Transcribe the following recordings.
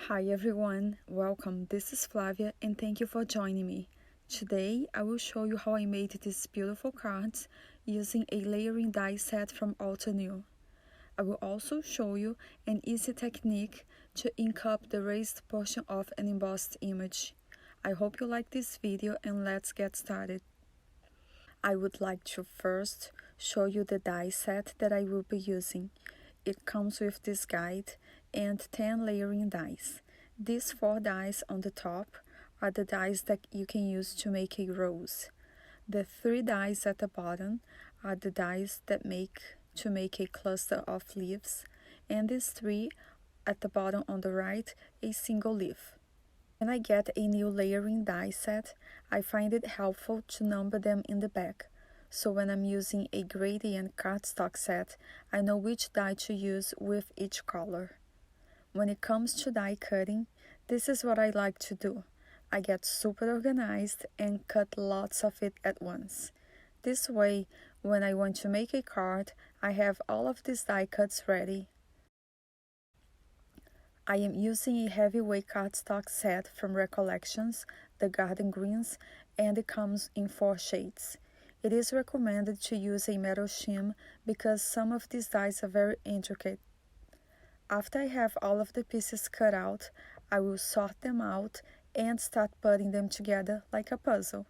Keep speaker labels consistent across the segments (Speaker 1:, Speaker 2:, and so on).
Speaker 1: Hi everyone, welcome. This is Flavia and thank you for joining me. Today I will show you how I made these beautiful cards using a layering die set from Altenew. I will also show you an easy technique to ink up the raised portion of an embossed image. I hope you like this video and let's get started. I would like to first show you the die set that I will be using. It comes with this guide and 10 layering dies. These 4 dies on the top are the dies that you can use to make a rose. The 3 dies at the bottom are the dies that make a cluster of leaves, and these 3 at the bottom on the right a single leaf. When I get a new layering die set, I find it helpful to number them in the back, so when I'm using a gradient cardstock set, I know which die to use with each color. When it comes to die cutting, this is what I like to do. I get super organized and cut lots of it at once. This way, when I want to make a card, I have all of these die cuts ready. I am using a heavyweight cardstock set from Recollections, the Garden Greens, and it comes in 4 shades. It is recommended to use a metal shim because some of these dies are very intricate. After I have all of the pieces cut out, I will sort them out and start putting them together like a puzzle.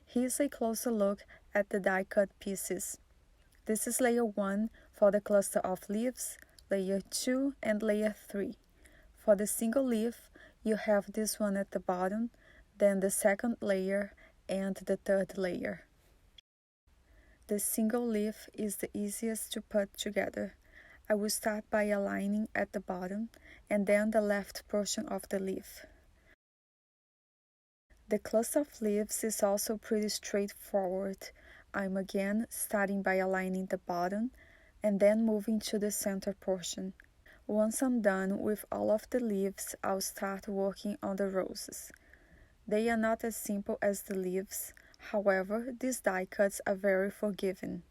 Speaker 1: Here's a closer look at the die cut pieces. This is layer 1 for the cluster of leaves, layer 2 and layer 3. For the single leaf, you have this one at the bottom, then the second layer, and the third layer. The single leaf is the easiest to put together. I will start by aligning at the bottom, and then the left portion of the leaf. The cluster of leaves is also pretty straightforward. I'm again starting by aligning the bottom, and then moving to the center portion. Once I'm done with all of the leaves, I'll start working on the roses. They are not as simple as the leaves, however, these die cuts are very forgiving.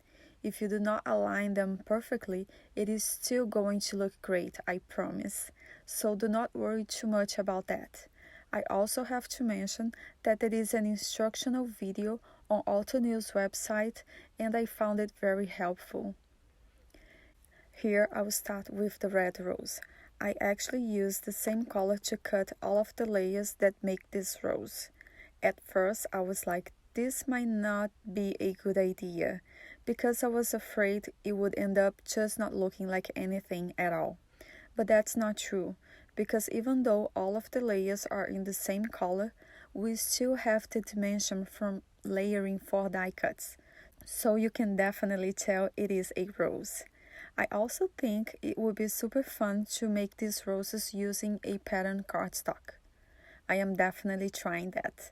Speaker 1: If you do not align them perfectly, it is still going to look great, I promise. So do not worry too much about that. I also have to mention that there is an instructional video on Altenew's website and I found it very helpful. Here I will start with the red rose. I actually used the same color to cut all of the layers that make this rose. At first I was like, this might not be a good idea, because I was afraid it would end up just not looking like anything at all. But that's not true, because even though all of the layers are in the same color, we still have the dimension from layering 4 die cuts. So you can definitely tell it is a rose. I also think it would be super fun to make these roses using a pattern cardstock. I am definitely trying that.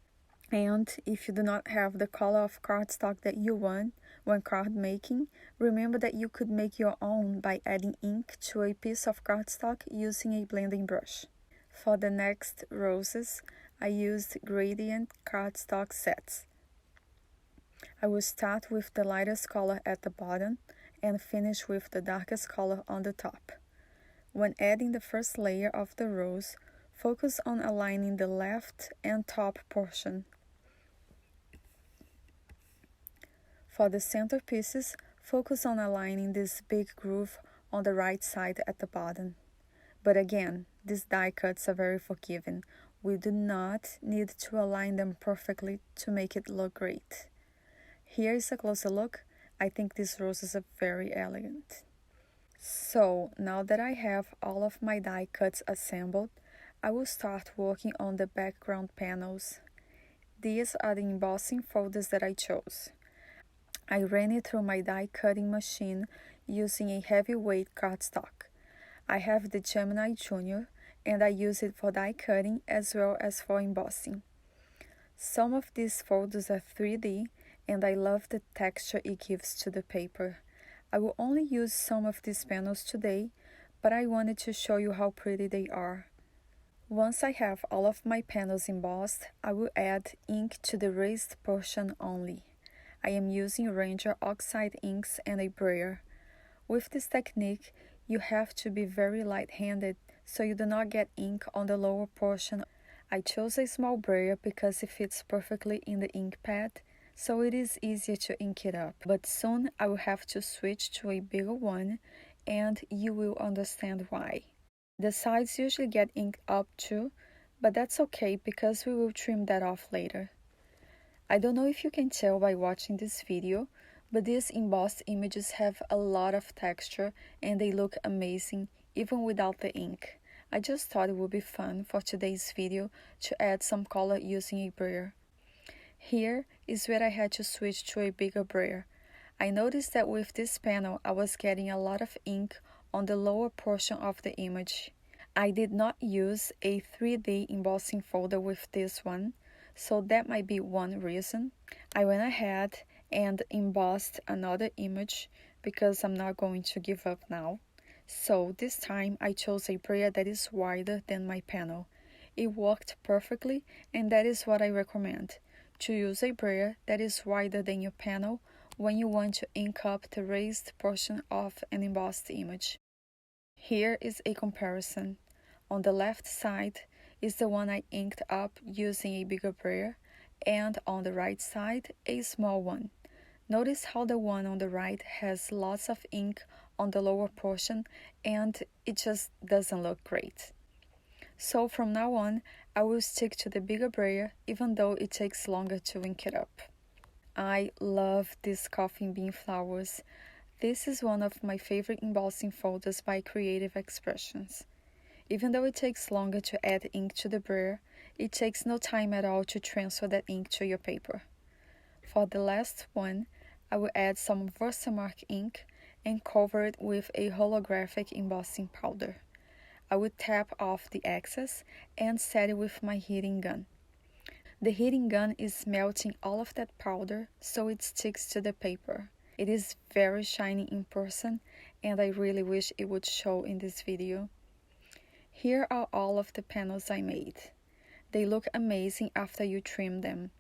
Speaker 1: And if you do not have the color of cardstock that you want when card making, remember that you could make your own by adding ink to a piece of cardstock using a blending brush. For the next roses, I used gradient cardstock sets. I will start with the lightest color at the bottom and finish with the darkest color on the top. When adding the first layer of the rose, focus on aligning the left and top portion. For the center pieces, focus on aligning this big groove on the right side at the bottom. But again, these die cuts are very forgiving. We do not need to align them perfectly to make it look great. Here is a closer look. I think these roses are very elegant. So now that I have all of my die cuts assembled, I will start working on the background panels. These are the embossing folders that I chose. I ran it through my die cutting machine using a heavyweight cardstock. I have the Gemini Junior and I use it for die cutting as well as for embossing. Some of these folders are 3D and I love the texture it gives to the paper. I will only use some of these panels today, but I wanted to show you how pretty they are. Once I have all of my panels embossed, I will add ink to the raised portion only. I am using Ranger Oxide inks and a brayer. With this technique, you have to be very light-handed so you do not get ink on the lower portion. I chose a small brayer because it fits perfectly in the ink pad, so it is easier to ink it up. But soon I will have to switch to a bigger one, and you will understand why. The sides usually get inked up too, but that's okay because we will trim that off later. I don't know if you can tell by watching this video, but these embossed images have a lot of texture and they look amazing even without the ink. I just thought it would be fun for today's video to add some color using a brayer. Here is where I had to switch to a bigger brayer. I noticed that with this panel I was getting a lot of ink on the lower portion of the image. I did not use a 3D embossing folder with this one, so that might be one reason. I went ahead and embossed another image because I'm not going to give up now. So this time I chose a brayer that is wider than my panel. It worked perfectly, and that is what I recommend, to use a brayer that is wider than your panel when you want to ink up the raised portion of an embossed image. Here is a comparison. On the left side is the one I inked up using a bigger brayer, and on the right side, a small one. Notice how the one on the right has lots of ink on the lower portion and it just doesn't look great. So from now on, I will stick to the bigger brayer even though it takes longer to ink it up. I love these coffin bean flowers. This is one of my favorite embossing folders by Creative Expressions. Even though it takes longer to add ink to the brayer, it takes no time at all to transfer that ink to your paper. For the last one, I will add some Versamark ink and cover it with a holographic embossing powder. I will tap off the excess and set it with my heating gun. The heating gun is melting all of that powder so it sticks to the paper. It is very shiny in person and I really wish it would show in this video. Here are all of the panels I made. They look amazing after you trim them.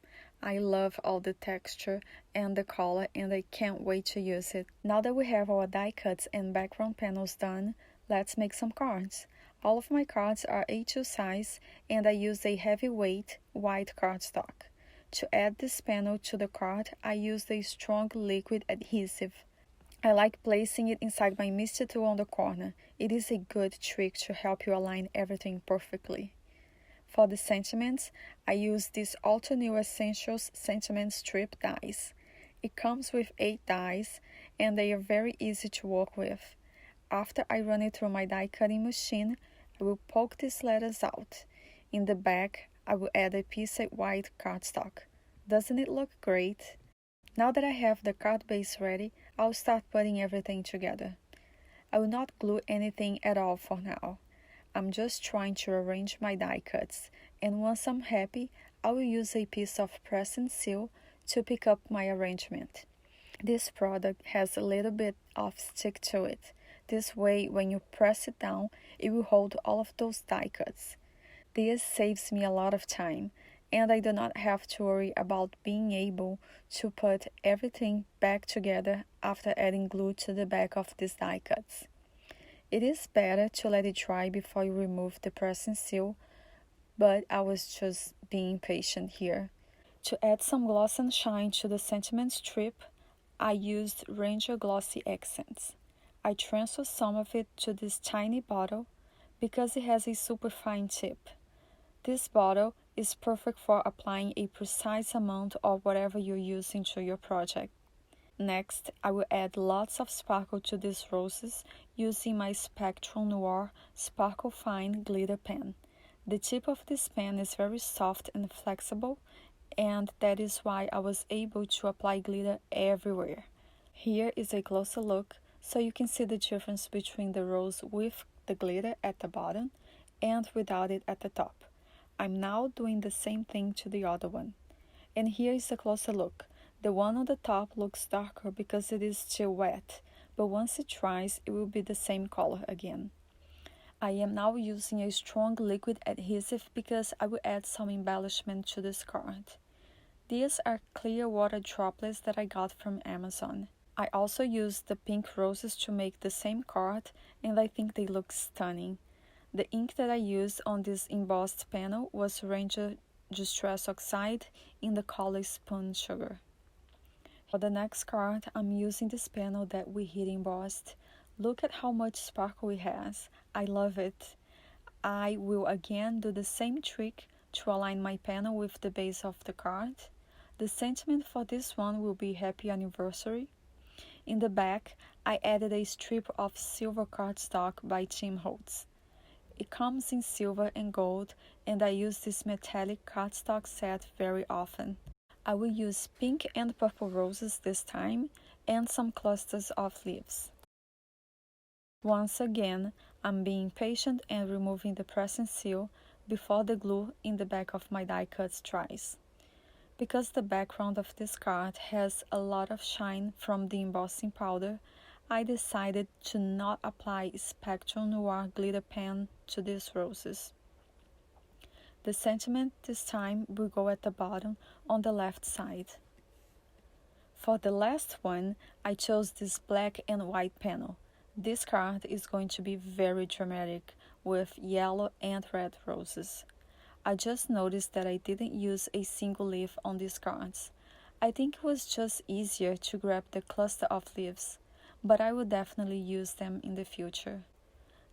Speaker 1: I love all the texture and the color and I can't wait to use it. Now that we have our die cuts and background panels done, let's make some cards. All of my cards are A2 size and I used a heavyweight white cardstock. To add this panel to the card, I used a strong liquid adhesive. I like placing it inside my Misty tool on the corner. It is a good trick to help you align everything perfectly. For the sentiments, I use this Alto New Essentials sentiment strip dies. It comes with 8 dies and they are very easy to work with. After I run it through my die cutting machine, I will poke these letters out. In the back, I will add a piece of white cardstock. Doesn't it look great? Now that I have the card base ready, I'll start putting everything together. I will not glue anything at all for now. I'm just trying to arrange my die cuts, and once I'm happy, I will use a piece of press and seal to pick up my arrangement. This product has a little bit of stick to it. This way, when you press it down, it will hold all of those die cuts. This saves me a lot of time, and I do not have to worry about being able to put everything back together after adding glue to the back of these die cuts. It is better to let it dry before you remove the press and seal, but I was just being patient here. To add some gloss and shine to the sentiment strip, I used Ranger Glossy Accents. I transferred some of it to this tiny bottle because it has a super fine tip. This bottle is perfect for applying a precise amount of whatever you're using to your project. Next, I will add lots of sparkle to these roses using my Spectrum Noir Sparkle Fine glitter pen. The tip of this pen is very soft and flexible, and that is why I was able to apply glitter everywhere. Here is a closer look so you can see the difference between the rose with the glitter at the bottom and without it at the top. I'm now doing the same thing to the other one. And here is a closer look. The one on the top looks darker because it is still wet, but once it dries, it will be the same color again. I am now using a strong liquid adhesive because I will add some embellishment to this card. These are clear water droplets that I got from Amazon. I also used the pink roses to make the same card, and I think they look stunning. The ink that I used on this embossed panel was Ranger Distress Oxide in the color Spoon Sugar. For the next card, I'm using this panel that we heat embossed. Look at how much sparkle it has. I love it. I will again do the same trick to align my panel with the base of the card. The sentiment for this one will be Happy Anniversary. In the back, I added a strip of silver cardstock by Tim Holtz. It comes in silver and gold, and I use this metallic cardstock set very often. I will use pink and purple roses this time, and some clusters of leaves. Once again, I'm being patient and removing the press and seal before the glue in the back of my die cut dries. Because the background of this card has a lot of shine from the embossing powder, I decided to not apply Spectrum Noir glitter pen to these roses. The sentiment this time will go at the bottom on the left side. For the last one, I chose this black and white panel. This card is going to be very dramatic with yellow and red roses. I just noticed that I didn't use a single leaf on these cards. I think it was just easier to grab the cluster of leaves, but I will definitely use them in the future.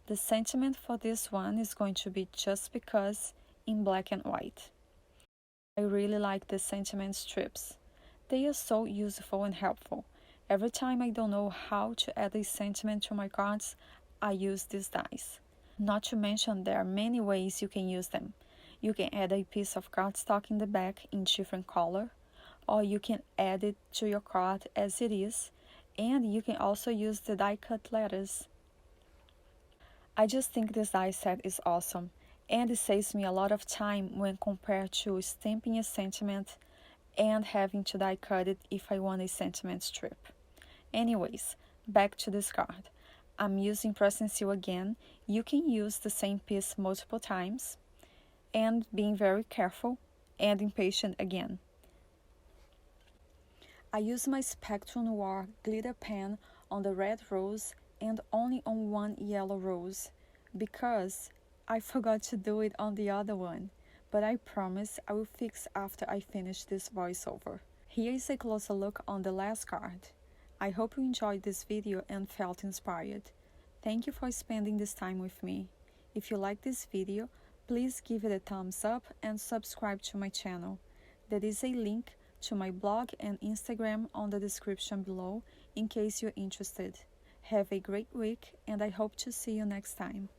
Speaker 1: The sentiment for this one is going to be Just Because in black and white. I really like the sentiment strips. They are so useful and helpful. Every time I don't know how to add a sentiment to my cards, I use these dies. Not to mention there are many ways you can use them. You can add a piece of cardstock in the back in different color, or you can add it to your card as it is, and you can also use the die cut letters. I just think this die set is awesome, and it saves me a lot of time when compared to stamping a sentiment and having to die cut it if I want a sentiment strip. Anyways, back to this card. I'm using press and seal again. You can use the same piece multiple times, and being very careful and impatient again. I use my Spectrum Noir glitter pen on the red rose and only on one yellow rose, because I forgot to do it on the other one, but I promise I will fix after I finish this voiceover. Here is a closer look on the last card. I hope you enjoyed this video and felt inspired. Thank you for spending this time with me. If you like this video, please give it a thumbs up and subscribe to my channel. There is a link to my blog and Instagram on the description below in case you're interested. Have a great week, and I hope to see you next time.